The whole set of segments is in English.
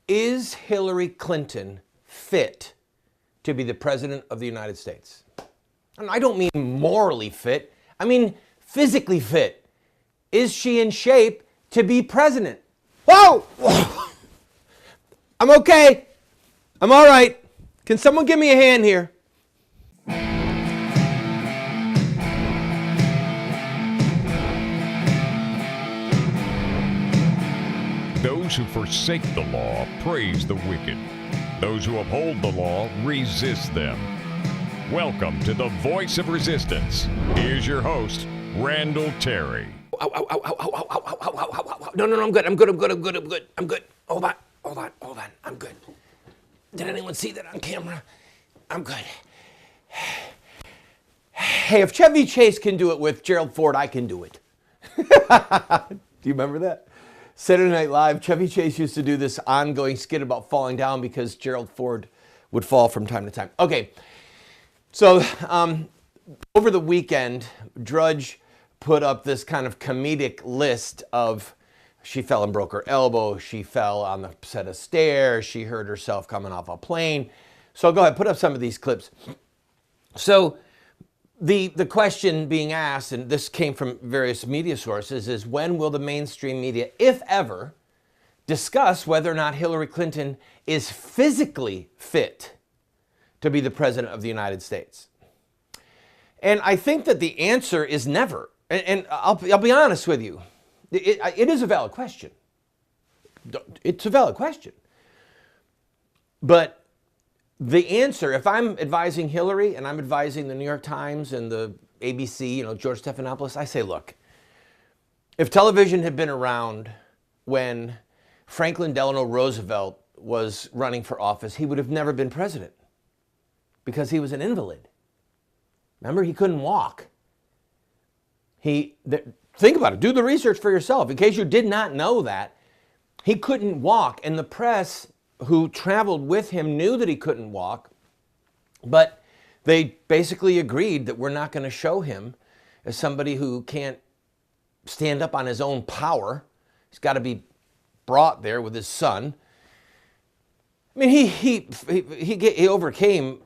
Is Hillary Clinton fit to be the president of the United States? And I don't mean morally fit. I mean physically fit. Is she in shape to be president? Whoa! I'm okay. I'm all right. Can someone give me a hand here? Those who forsake the law praise the wicked. Those who uphold the law resist them. Welcome to the Voice of Resistance. Here's your host, Randall Terry. Ow, ow, ow, ow, ow, ow, ow, ow, ow, ow, ow. No, I'm good. I'm good. Hold on. I'm good. Did anyone see that on camera? I'm good. Hey, if Chevy Chase can do it with Gerald Ford, I can do it. Do you remember that? Saturday Night Live, Chevy Chase used to do this ongoing skit about falling down because Gerald Ford would fall from time to time. Okay, so over the weekend, Drudge put up this kind of comedic list of she fell and broke her elbow, she fell on the set of stairs, she hurt herself coming off a plane. So go ahead, put up some of these clips. So the question being asked, and this came from various media sources, is when will the mainstream media, if ever, discuss whether or not Hillary Clinton is physically fit to be the president of the United States? And I think that the answer is never. And I'll be honest with you. It is a valid question. It's a valid question. But the answer, if I'm advising Hillary and I'm advising the New York Times and the ABC, George Stephanopoulos, I say, look, if television had been around when Franklin Delano Roosevelt was running for office, he would have never been president because he was an invalid. Remember, he couldn't walk. Think about it. Do the research for yourself. In case you did not know that, he couldn't walk, and the press who traveled with him knew that he couldn't walk, but they basically agreed that we're not going to show him as somebody who can't stand up on his own power. He's got to be brought there with his son. I mean, he overcame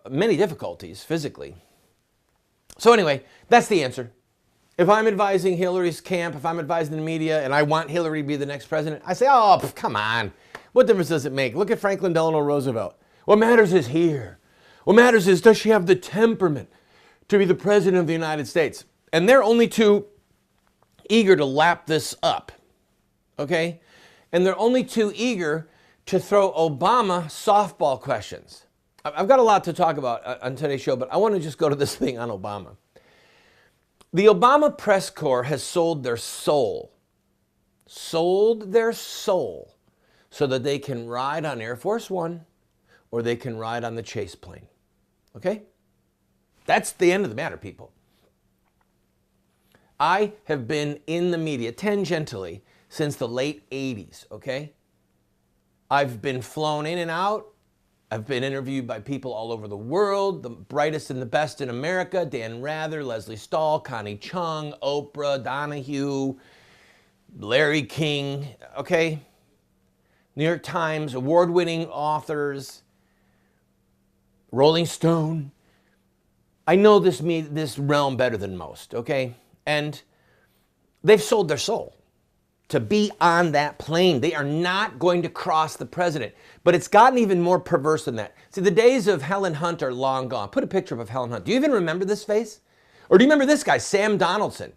many difficulties physically. So anyway, that's the answer. If I'm advising Hillary's camp, if I'm advising the media, and I want Hillary to be the next president, I say, oh, come on. What difference does it make? Look at Franklin Delano Roosevelt. What matters is here. What matters is, does she have the temperament to be the president of the United States? And they're only too eager to lap this up, okay? And they're only too eager to throw Obama softball questions. I've got a lot to talk about on today's show, but I want to just go to this thing on Obama. The Obama press corps has sold their soul so that they can ride on Air Force One or they can ride on the Chase plane. Okay? That's the end of the matter, people. I have been in the media tangentially since the late 80s, okay? I've been flown in and out. I've been interviewed by people all over the world, the brightest and the best in America, Dan Rather, Leslie Stahl, Connie Chung, Oprah, Donahue, Larry King, okay? New York Times, award-winning authors, Rolling Stone. I know this realm better than most, okay? And they've sold their soul to be on that plane. They are not going to cross the president. But it's gotten even more perverse than that. See, the days of Helen Hunt are long gone. Put a picture of Helen Hunt. Do you even remember this face? Or do you remember this guy, Sam Donaldson?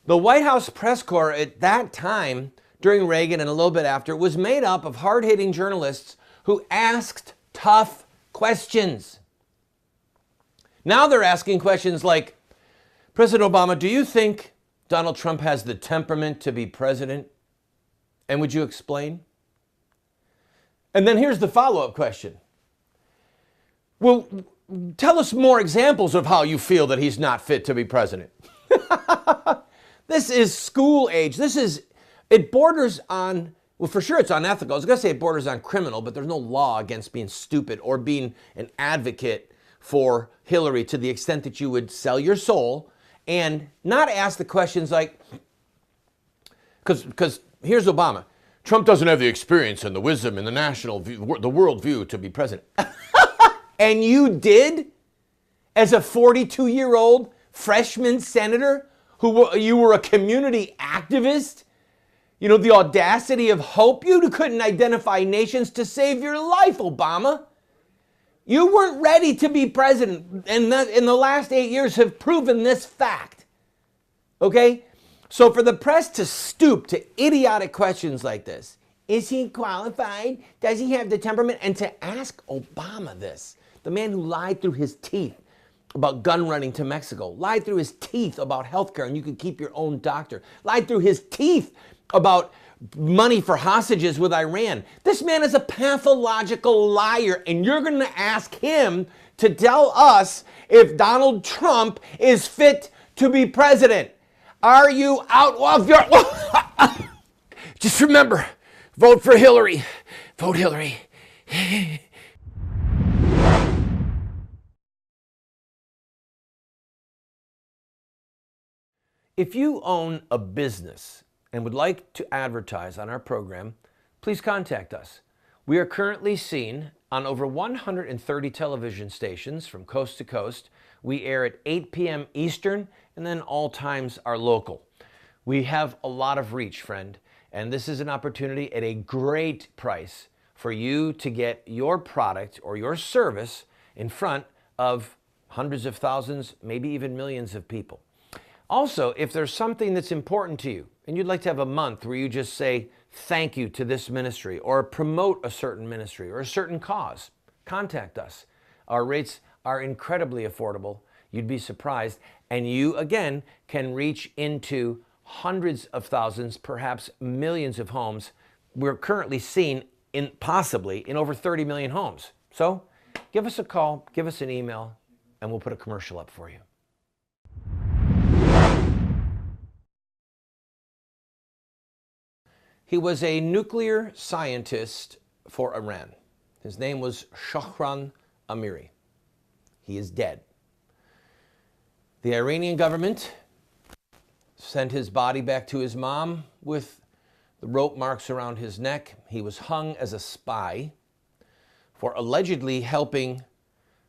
The White House press corps at that time, during Reagan and a little bit after, was made up of hard-hitting journalists who asked tough questions. Now they're asking questions like, President Obama, do you think Donald Trump has the temperament to be president? And would you explain? And then here's the follow-up question. Well, tell us more examples of how you feel that he's not fit to be president. This is school age. It borders on, well, for sure it's unethical. I was going to say it borders on criminal, but there's no law against being stupid or being an advocate for Hillary to the extent that you would sell your soul and not ask the questions like, because here's Obama. Trump doesn't have the experience and the wisdom and the national view, the world view to be president. And you did? As a 42-year-old freshman senator you were a community activist? You know, the audacity of hope. You couldn't identify nations to save your life, Obama. You weren't ready to be president, and in the last 8 years have proven this fact. Okay? So for the press to stoop to idiotic questions like this, is he qualified? Does he have the temperament? And to ask Obama this, the man who lied through his teeth about gun running to Mexico, lied through his teeth about healthcare and you could keep your own doctor, lied through his teeth about money for hostages with Iran. This man is a pathological liar, and you're going to ask him to tell us if Donald Trump is fit to be president. Are you out of your... Just remember, vote for Hillary. Vote Hillary. If you own a business and would like to advertise on our program, please contact us. We are currently seen on over 130 television stations from coast to coast. We air at 8 p.m. Eastern, and then all times are local. We have a lot of reach, friend, and this is an opportunity at a great price for you to get your product or your service in front of hundreds of thousands, maybe even millions of people. Also, if there's something that's important to you and you'd like to have a month where you just say thank you to this ministry or promote a certain ministry or a certain cause, contact us. Our rates are incredibly affordable. You'd be surprised. And you, again, can reach into hundreds of thousands, perhaps millions of homes. We're currently seen possibly in over 30 million homes. So give us a call, give us an email, and we'll put a commercial up for you. He was a nuclear scientist for Iran. His name was Shahram Amiri. He is dead. The Iranian government sent his body back to his mom with the rope marks around his neck. He was hung as a spy for allegedly helping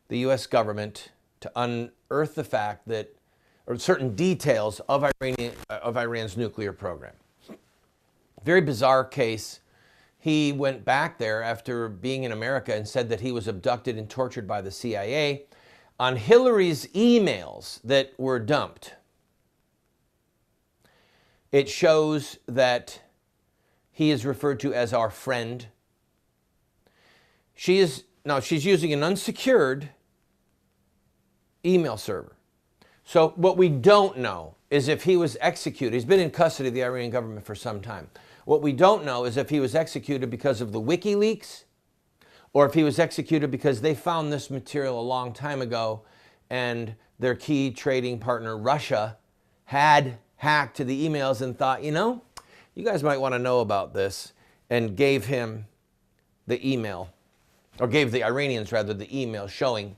the U.S. government to unearth the fact that, or certain details of Iran's nuclear program. Very bizarre case. He went back there after being in America and said that he was abducted and tortured by the CIA on Hillary's emails that were dumped. It shows that he is referred to as our friend. She's using an unsecured email server. So what we don't know is if he was executed. He's been in custody of the Iranian government for some time. What we don't know is if he was executed because of the WikiLeaks or if he was executed because they found this material a long time ago and their key trading partner, Russia, had hacked to the emails and thought, you know, you guys might want to know about this, and gave him the email, or gave the Iranians, rather, the email showing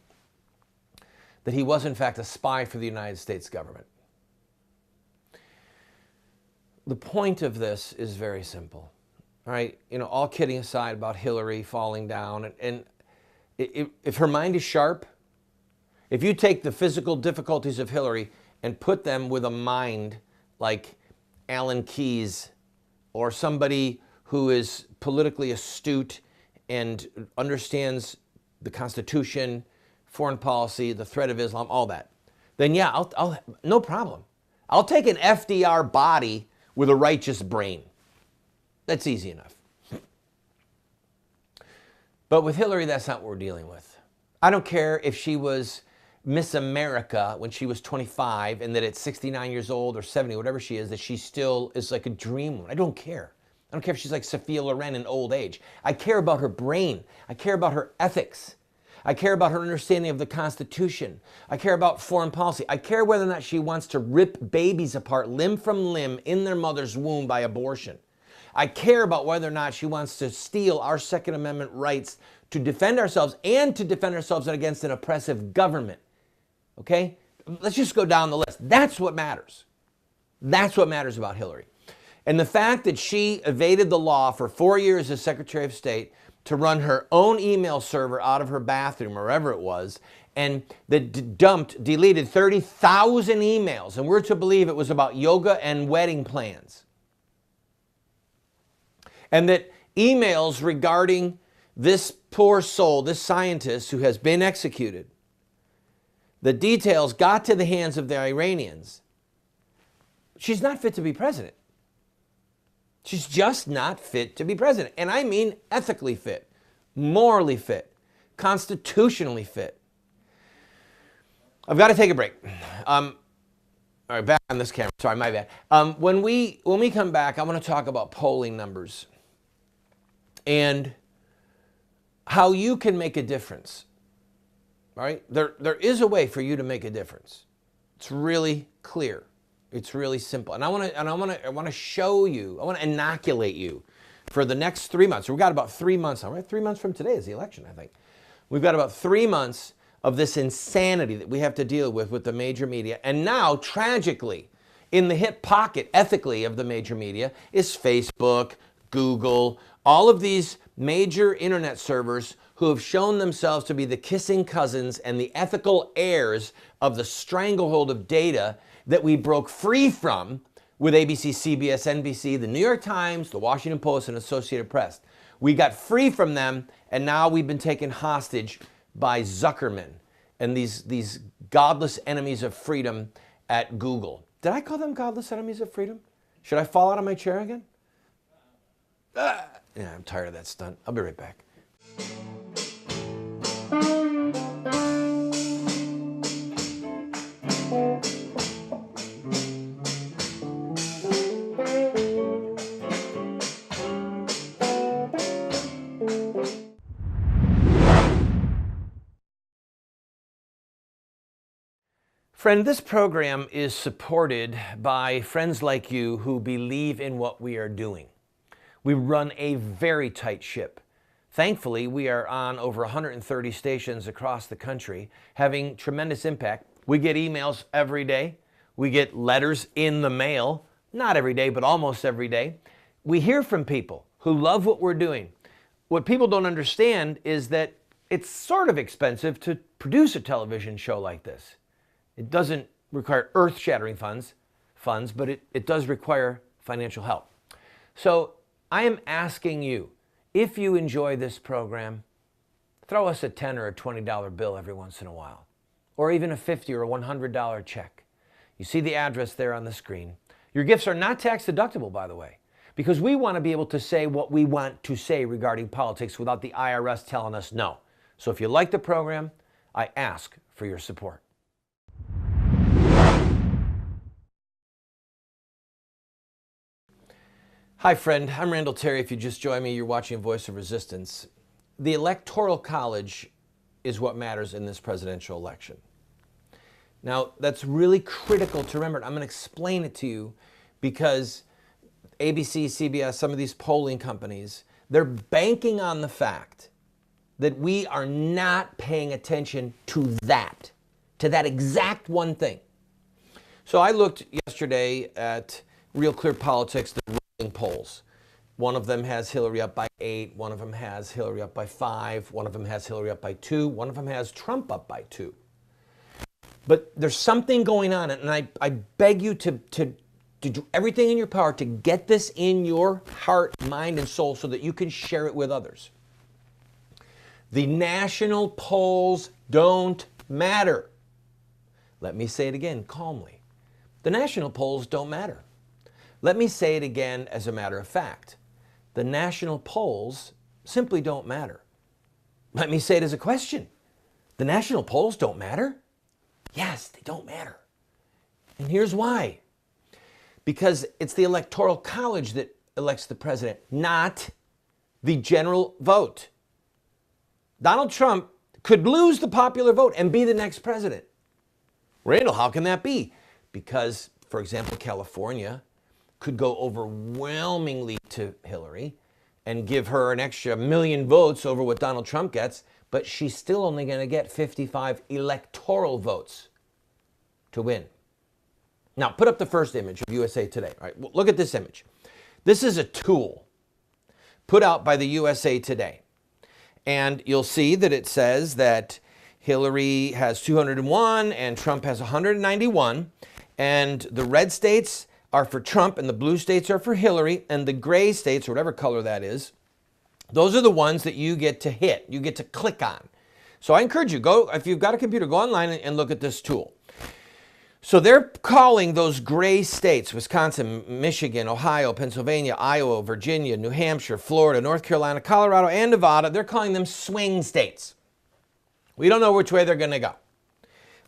that he was, in fact, a spy for the United States government. The point of this is very simple, all right? You know, all kidding aside about Hillary falling down, and if her mind is sharp, if you take the physical difficulties of Hillary and put them with a mind like Alan Keyes or somebody who is politically astute and understands the Constitution, foreign policy, the threat of Islam, all that, then yeah, I'll no problem. I'll take an FDR body with a righteous brain. That's easy enough. But with Hillary, that's not what we're dealing with. I don't care if she was Miss America when she was 25 and that at 69 years old or 70, whatever she is, that she still is like a dream woman. I don't care. I don't care if she's like Sophia Loren in old age. I care about her brain. I care about her ethics. I care about her understanding of the Constitution. I care about foreign policy. I care whether or not she wants to rip babies apart limb from limb in their mother's womb by abortion. I care about whether or not she wants to steal our Second Amendment rights to defend ourselves and to defend ourselves against an oppressive government. Okay? Let's just go down the list. That's what matters. That's what matters about Hillary. And the fact that she evaded the law for 4 years as Secretary of State to run her own email server out of her bathroom, or wherever it was, and that deleted 30,000 emails, and we're to believe it was about yoga and wedding plans. And that emails regarding this poor soul, this scientist who has been executed, the details got to the hands of the Iranians. She's not fit to be president. She's just not fit to be president. And I mean ethically fit, morally fit, constitutionally fit. I've got to take a break. All right, back on this camera. Sorry, my bad. When we come back, I want to talk about polling numbers and how you can make a difference. All right? There is a way for you to make a difference. It's really clear. It's really simple. And I want to show you, I want to inoculate you for the next 3 months. We've got about 3 months now, right? 3 months from today is the election, I think. We've got about 3 months of this insanity that we have to deal with the major media. And now, tragically, in the hip pocket, ethically, of the major media is Facebook, Google, all of these major internet servers who have shown themselves to be the kissing cousins and the ethical heirs of the stranglehold of data that we broke free from with ABC, CBS, NBC, the New York Times, the Washington Post, and Associated Press. We got free from them, and now we've been taken hostage by Zuckerman and these godless enemies of freedom at Google. Did I call them godless enemies of freedom? Should I fall out of my chair again? Yeah, I'm tired of that stunt. I'll be right back. Friend, this program is supported by friends like you who believe in what we are doing. We run a very tight ship. Thankfully, we are on over 130 stations across the country, having tremendous impact. We get emails every day. We get letters in the mail, not every day, but almost every day. We hear from people who love what we're doing. What people don't understand is that it's sort of expensive to produce a television show like this. It doesn't require earth-shattering funds, but it does require financial help. So I am asking you, if you enjoy this program, throw us a $10 or a $20 bill every once in a while, or even a $50 or a $100 check. You see the address there on the screen. Your gifts are not tax deductible, by the way, because we want to be able to say what we want to say regarding politics without the IRS telling us no. So if you like the program, I ask for your support. Hi, friend. I'm Randall Terry. If you just joined me, you're watching Voice of Resistance. The Electoral College is what matters in this presidential election. Now, that's really critical to remember. I'm going to explain it to you because ABC, CBS, some of these polling companies, they're banking on the fact that we are not paying attention to that exact one thing. So I looked yesterday at Real Clear Politics, the polls. One of them has Hillary up by 8, one of them has Hillary up by 5, one of them has Hillary up by 2, one of them has Trump up by 2. But there's something going on, and I beg you to do everything in your power to get this in your heart, mind, and soul so that you can share it with others. The national polls don't matter. Let me say it again calmly. The national polls don't matter. Let me say it again as a matter of fact. The national polls simply don't matter. Let me say it as a question. The national polls don't matter? Yes, they don't matter. And here's why. Because it's the Electoral College that elects the president, not the general vote. Donald Trump could lose the popular vote and be the next president. Randall, how can that be? Because, for example, California could go overwhelmingly to Hillary and give her an extra million votes over what Donald Trump gets, but she's still only going to get 55 electoral votes to win. Now, put up the first image of USA Today. All right, look at this image. This is a tool put out by the USA Today. And you'll see that it says that Hillary has 201 and Trump has 191. And the red states are for Trump and the blue states are for Hillary. And the gray states, or whatever color that is, those are the ones that you get to hit, you get to click on. So I encourage you, go, if you've got a computer, go online and look at this tool. So they're calling those gray states, Wisconsin, Michigan, Ohio, Pennsylvania, Iowa, Virginia, New Hampshire, Florida, North Carolina, Colorado, and Nevada, they're calling them swing states. We don't know which way they're going to go.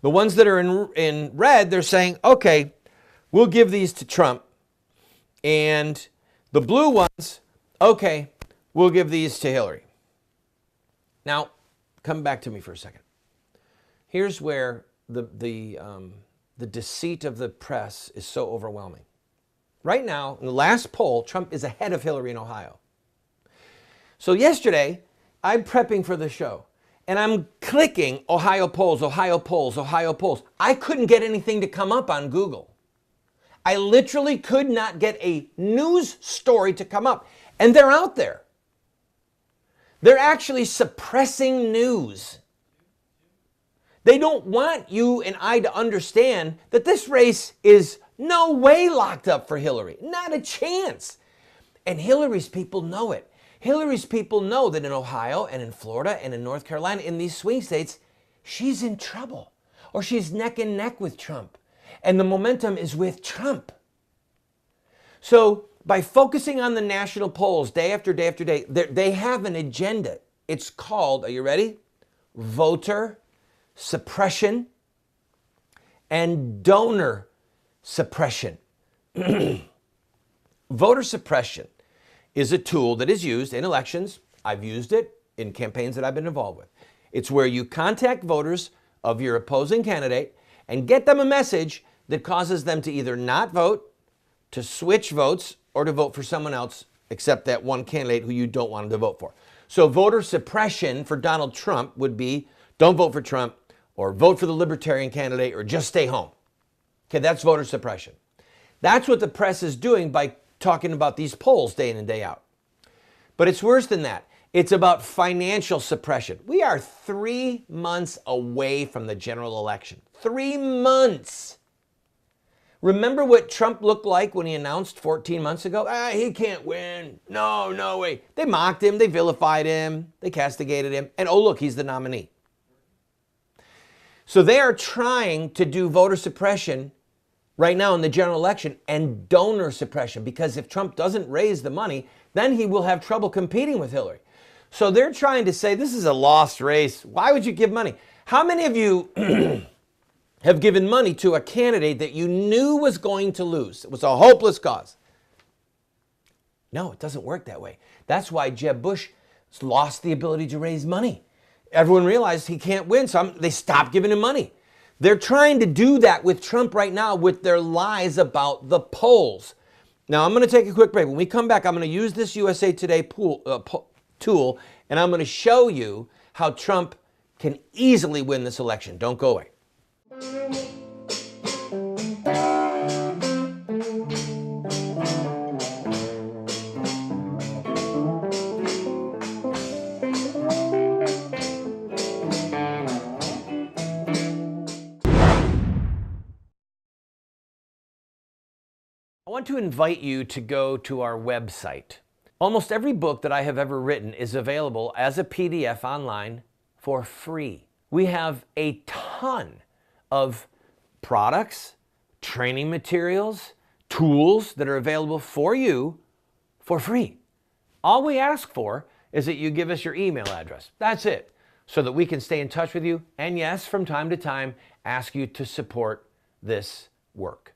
The ones that are in red, they're saying, okay, we'll give these to Trump. And the blue ones, okay, we'll give these to Hillary. Now, come back to me for a second. Here's where the deceit of the press is so overwhelming. Right now, in the last poll, Trump is ahead of Hillary in Ohio. So yesterday, I'm prepping for the show, and I'm clicking Ohio polls, Ohio polls, Ohio polls. I couldn't get anything to come up on Google. I literally could not get a news story to come up, and they're out there. They're actually suppressing news. They don't want you and I to understand that this race is no way locked up for Hillary. Not a chance. And Hillary's people know it. Hillary's people know that in Ohio and in Florida and in North Carolina, in these swing states, she's in trouble. Or she's neck and neck with Trump. And the momentum is with Trump. So by focusing on the national polls day after day after day, they have an agenda. It's called, are you ready? Voter suppression and donor suppression. Voter suppression is a tool that is used in elections. I've used it in campaigns that I've been involved with. It's where you contact voters of your opposing candidate and get them a message that causes them to either not vote, to switch votes, or to vote for someone else except that one candidate who you don't want them to vote for. So voter suppression for Donald Trump would be don't vote for Trump or vote for the Libertarian candidate or just stay home. Okay, that's voter suppression. That's what the press is doing by talking about these polls day in and day out. But it's worse than that. It's about financial suppression. We are 3 months away from the general election. 3 months. Remember what Trump looked like when he announced 14 months ago? He can't win. No way. They mocked him. They vilified him. They castigated him. And oh, look, he's the nominee. So they are trying to do voter suppression right now in the general election and donor suppression, because if Trump doesn't raise the money, then he will have trouble competing with Hillary. So they're trying to say this is a lost race. Why would you give money? How many of you have given money to a candidate that you knew was going to lose? It was a hopeless cause. No, it doesn't work that way. That's why Jeb Bush lost the ability to raise money. Everyone realized he can't win, so they stopped giving him money. They're trying to do that with Trump right now with their lies about the polls. Now, I'm going to take a quick break. When we come back, I'm going to use this USA Today tool, and I'm going to show you how Trump can easily win this election. Don't go away. I want to invite you to go to our website. Almost every book that I have ever written is available as a PDF online for free. We have a ton of products, training materials, tools that are available for you for free. All we ask for is that you give us your email address. That's it, so that we can stay in touch with you, and yes, from time to time, ask you to support this work.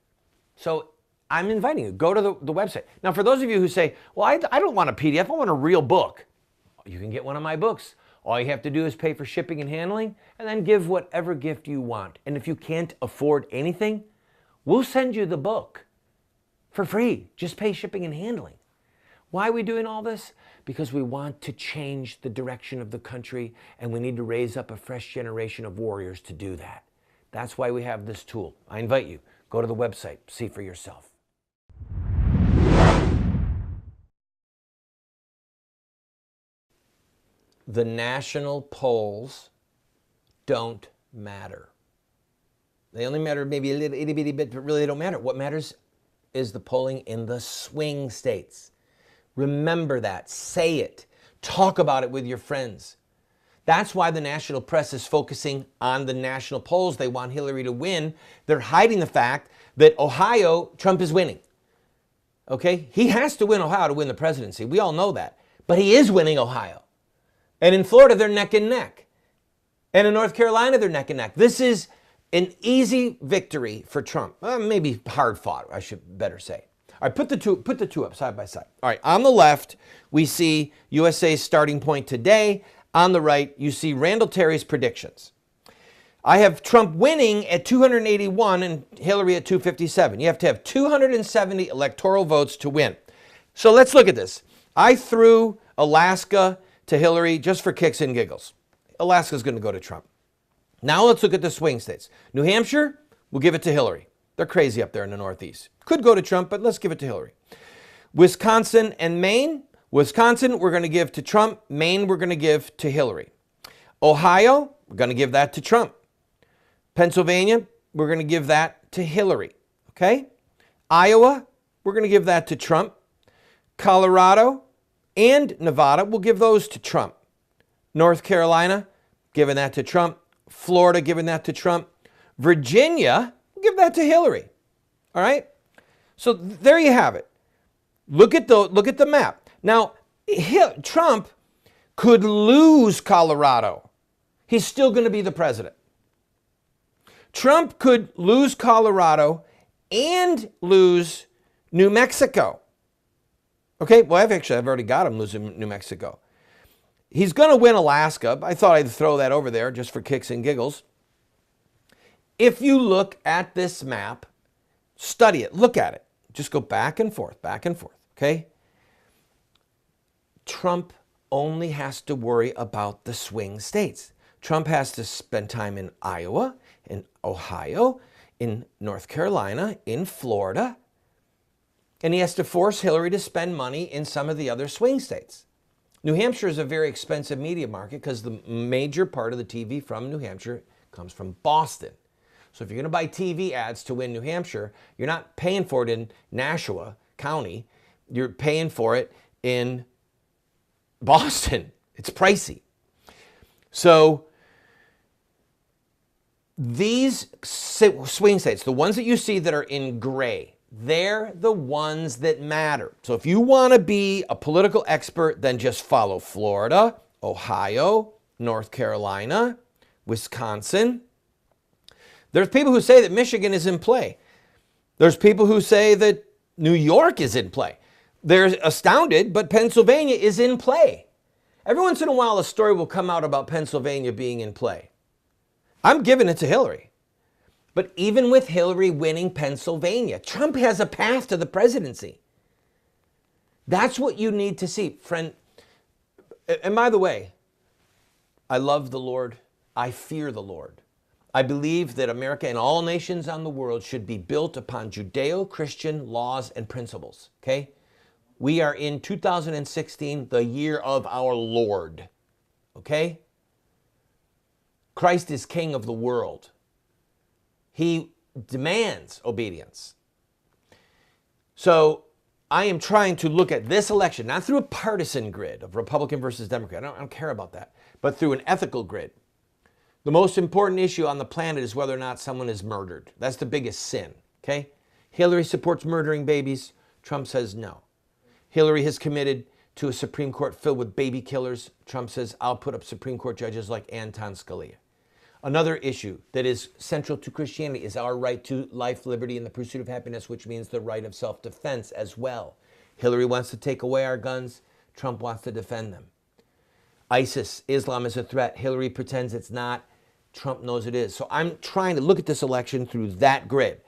So I'm inviting you, go to the website. Now, for those of you who say, well, I don't want a PDF, I want a real book. You can get one of my books. All you have to do is pay for shipping and handling, and then give whatever gift you want. And if you can't afford anything, we'll send you the book for free. Just pay shipping and handling. Why are we doing all this? Because we want to change the direction of the country, and we need to raise up a fresh generation of warriors to do that. That's why we have this tool. I invite you, go to the website, see for yourself. the national polls don't matter. They only matter maybe a little itty bitty bit, but really they don't matter. What matters is the polling in the swing states. Remember that. Say it. Talk about it with your friends. That's why the national press is focusing on the national polls. They want Hillary to win. They're hiding the fact that Ohio, Trump is winning. Okay? He has to win Ohio to win the presidency. We all know that. But he is winning Ohio. And in Florida, they're neck and neck. And in North Carolina, they're neck and neck. This is an easy victory for Trump. Maybe hard fought, I should better say. All right, put the two up side by side. All right, on the left, we see USA's starting point today. On the right, you see Randall Terry's predictions. I have Trump winning at 281 and Hillary at 257. You have to have 270 electoral votes to win. So let's look at this. I threw Alaska to Hillary just for kicks and giggles. Alaska's going to go to Trump. Now let's look at the swing states. New Hampshire, we'll give it to Hillary. They're crazy up there in the Northeast. Could go to Trump, but let's give it to Hillary. Wisconsin and Maine. Wisconsin, we're going to give to Trump. Maine, we're going to give to Hillary. Ohio, we're going to give that to Trump. Pennsylvania, we're going to give that to Hillary. Okay? Iowa, we're going to give that to Trump. Colorado and Nevada, we'll give those to Trump. North Carolina, giving that to Trump. Florida, giving that to Trump. Virginia, we'll give that to Hillary. All right? So there you have it. Look at the map. Now, Trump could lose Colorado. He's still going to be the president. Trump could lose Colorado and lose New Mexico. Okay, well, I've already got him losing New Mexico. He's going to win Alaska. I thought I'd throw that over there just for kicks and giggles. If you look at this map, study it, look at it. Just go back and forth, okay? Trump only has to worry about the swing states. Trump has to spend time in Iowa, in Ohio, in North Carolina, in Florida, and he has to force Hillary to spend money in some of the other swing states. New Hampshire is a very expensive media market because the major part of the TV from New Hampshire comes from Boston. So if you're going to buy TV ads to win New Hampshire, you're not paying for it in Nashua County. You're paying for it in Boston. It's pricey. So these swing states, the ones that you see that are in gray, they're the ones that matter. So if you want to be a political expert, then just follow Florida, Ohio, North Carolina, Wisconsin. There's people who say that Michigan is in play. There's people who say that New York is in play. They're astounded, but Pennsylvania is in play. Every once in a while, a story will come out about Pennsylvania being in play. I'm giving it to Hillary. But even with Hillary winning Pennsylvania, Trump has a path to the presidency. That's what you need to see, friend. And by the way, I love the Lord. I fear the Lord. I believe that America and all nations on the world should be built upon Judeo-Christian laws and principles, okay? We are in 2016, the year of our Lord, okay? Christ is King of the world. He demands obedience. So I am trying to look at this election, not through a partisan grid of Republican versus Democrat. I don't care about that, but through an ethical grid. The most important issue on the planet is whether or not someone is murdered. That's the biggest sin, okay? Hillary supports murdering babies. Trump says no. Hillary has committed to a Supreme Court filled with baby killers. Trump says, I'll put up Supreme Court judges like Anton Scalia. Another issue that is central to Christianity is our right to life, liberty, and the pursuit of happiness, which means the right of self-defense as well. Hillary wants to take away our guns. Trump wants to defend them. ISIS, Islam is a threat. Hillary pretends it's not. Trump knows it is. So I'm trying to look at this election through that grid.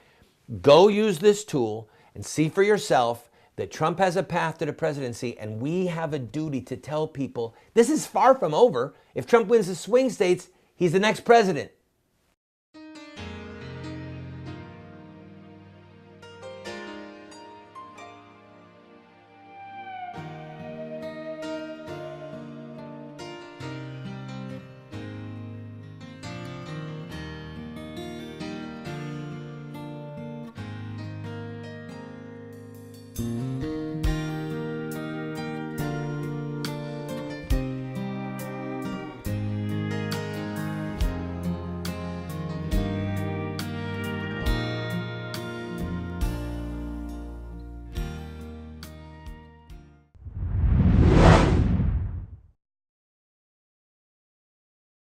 Go use this tool and see for yourself that Trump has a path to the presidency, and we have a duty to tell people this is far from over. If Trump wins the swing states, he's the next president.